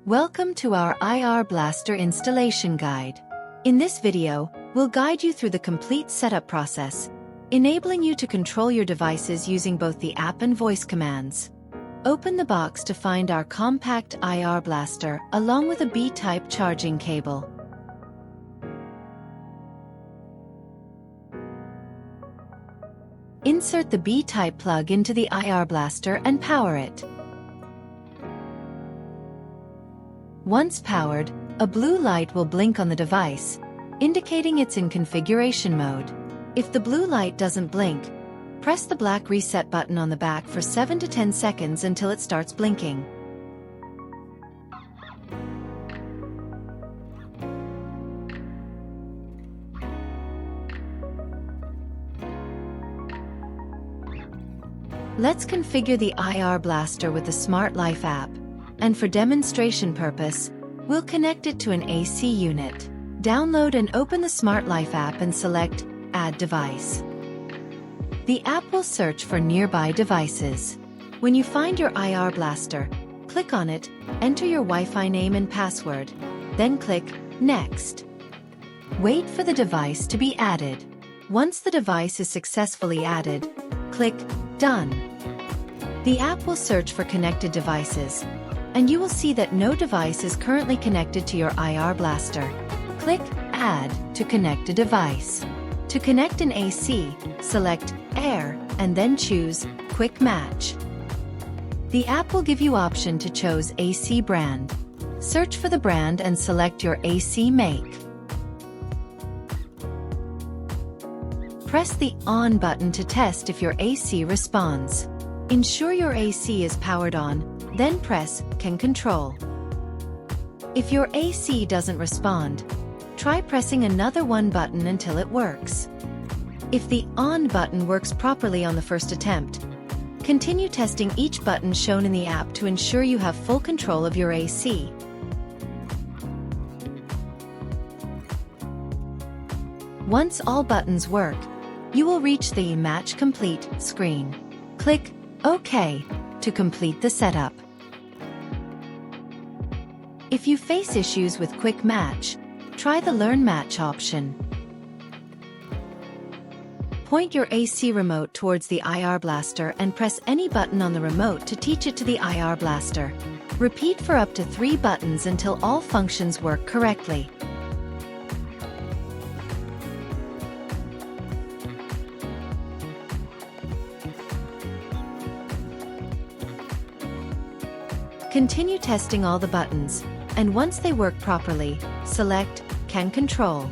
Welcome to our IR Blaster installation guide. In this video, we'll guide you through the complete setup process, enabling you to control your devices using both the app and voice commands. Open the box to find our compact IR Blaster along with a B-type charging cable. Insert the B-type plug into the IR Blaster and power it. Once powered, a blue light will blink on the device, indicating it's in configuration mode. If the blue light doesn't blink, press the black reset button on the back for 7 to 10 seconds until it starts blinking. Let's configure the IR Blaster with the Smart Life app. And for demonstration purpose, we'll connect it to an AC unit. Download and open the Smart Life app and select Add Device. The app will search for nearby devices. When you find your IR Blaster, click on it, enter your Wi-Fi name and password, then click Next. Wait for the device to be added. Once the device is successfully added, click Done. The app will search for connected devices, and you will see that no device is currently connected to your IR Blaster. Click Add to connect a device. To connect an AC, select Air and then choose Quick Match. The app will give you option to choose AC brand. Search for the brand and select your AC make. Press the On button to test if your AC responds. Ensure your AC is powered on, then press Can Control. If your AC doesn't respond, try pressing another button until it works. If the On button works properly on the first attempt, continue testing each button shown in the app to ensure you have full control of your AC. Once all buttons work, you will reach the Match Complete screen. Click OK to complete the setup. If you face issues with Quick Match, try the Learn Match option. Point your AC remote towards the IR Blaster and press any button on the remote to teach it to the IR Blaster. Repeat for up to 3 buttons until all functions work correctly. Continue testing all the buttons, and once they work properly, select Can Control.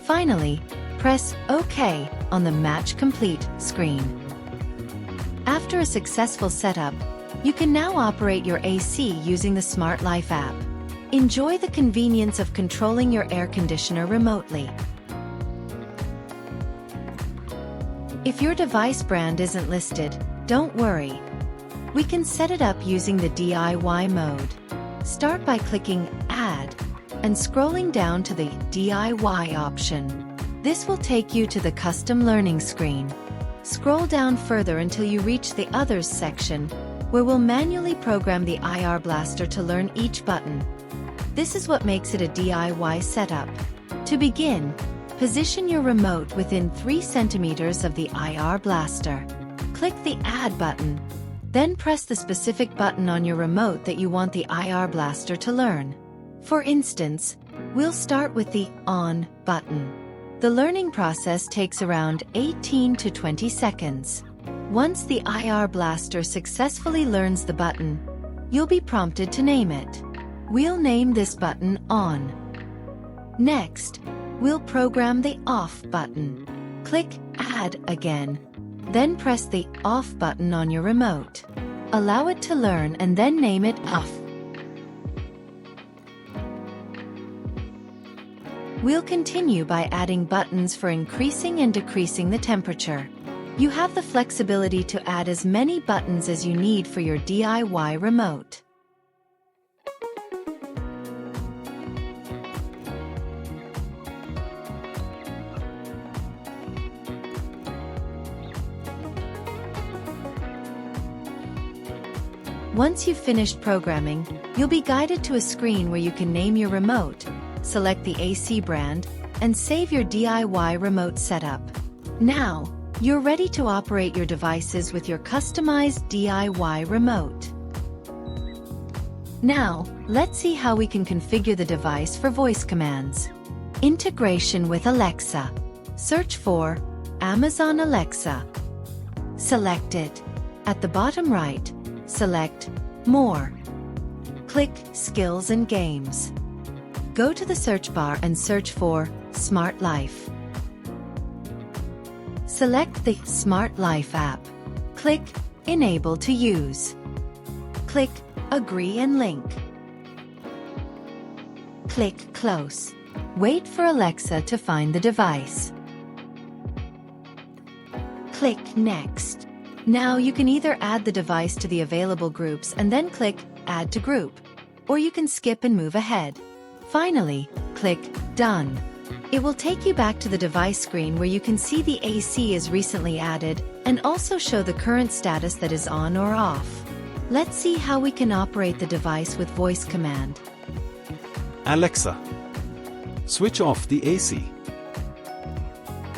Finally, press OK on the Match Complete screen. After a successful setup, you can now operate your AC using the Smart Life app. Enjoy the convenience of controlling your air conditioner remotely. If your device brand isn't listed, don't worry. We can set it up using the DIY mode. Start by clicking Add and scrolling down to the DIY option. This will take you to the Custom Learning screen. Scroll down further until you reach the Others section, where we'll manually program the IR Blaster to learn each button. This is what makes it a DIY setup. To begin, position your remote within 3 centimeters of the IR Blaster. Click the Add button. Then press the specific button on your remote that you want the IR Blaster to learn. For instance, we'll start with the On button. The learning process takes around 18 to 20 seconds. Once the IR Blaster successfully learns the button, you'll be prompted to name it. We'll name this button On. Next, we'll program the Off button. Click Add again. Then press the Off button on your remote. Allow it to learn and then name it Off. We'll continue by adding buttons for increasing and decreasing the temperature. You have the flexibility to add as many buttons as you need for your DIY remote. Once you've finished programming, you'll be guided to a screen where you can name your remote, select the AC brand, and save your DIY remote setup. Now, you're ready to operate your devices with your customized DIY remote. Now, let's see how we can configure the device for voice commands. Integration with Alexa. Search for Amazon Alexa. Select it. At the bottom right, select More. Click Skills and Games. Go to the search bar and search for Smart Life. Select the Smart Life app. Click Enable to use. Click Agree and link. Click Close. Wait for Alexa to find the device. Click Next. Now you can either add the device to the available groups and then click Add to Group, or you can skip and move ahead. Finally, click Done. It will take you back to the device screen where you can see the AC is recently added and also show the current status that is on or off. Let's see how we can operate the device with voice command. Alexa, switch off the AC.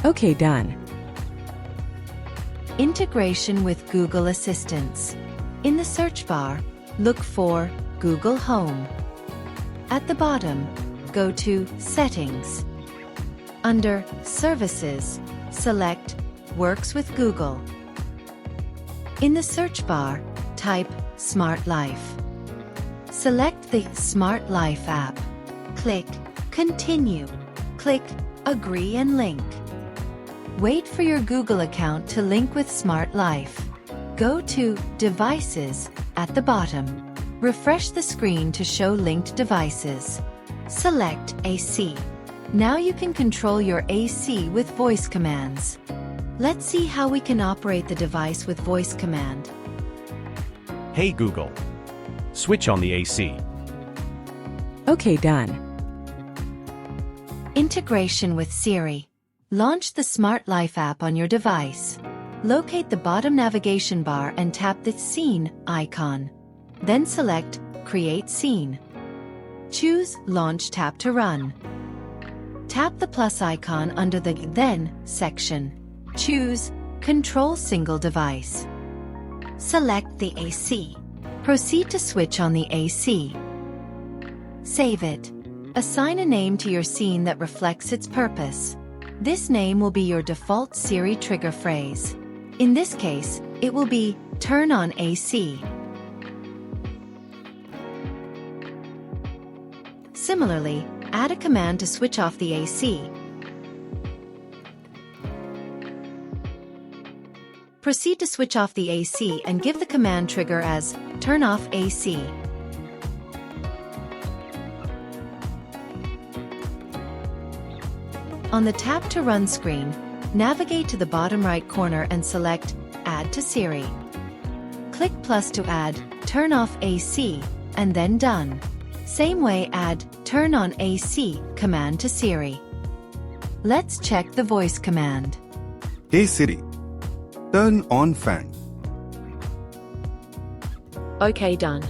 Okay, done. Integration with Google Assistants. In the search bar, look for Google Home. At the bottom, go to Settings. Under Services, select Works with Google. In the search bar, type Smart Life. Select the Smart Life app. Click Continue. Click Agree and link. Wait for your Google account to link with Smart Life. Go to Devices at the bottom. Refresh the screen to show linked devices. Select AC. Now you can control your AC with voice commands. Let's see how we can operate the device with voice command. Hey Google, switch on the AC. Okay, done. Integration with Siri. Launch the Smart Life app on your device. Locate the bottom navigation bar and tap the Scene icon. Then select Create Scene. Choose Launch Tap to run. Tap the plus icon under the Then section. Choose Control Single Device. Select the AC. Proceed to switch on the AC. Save it. Assign a name to your scene that reflects its purpose. This name will be your default Siri trigger phrase. In this case, it will be Turn on AC. Similarly, add a command to switch off the AC. Proceed to switch off the AC and give the command trigger as Turn off AC. On the Tap to Run screen, navigate to the bottom right corner and select Add to Siri. Click plus to add Turn off AC, and then Done. Same way, add Turn on AC command to Siri. Let's check the voice command. Hey Siri, turn on fan. Okay, done.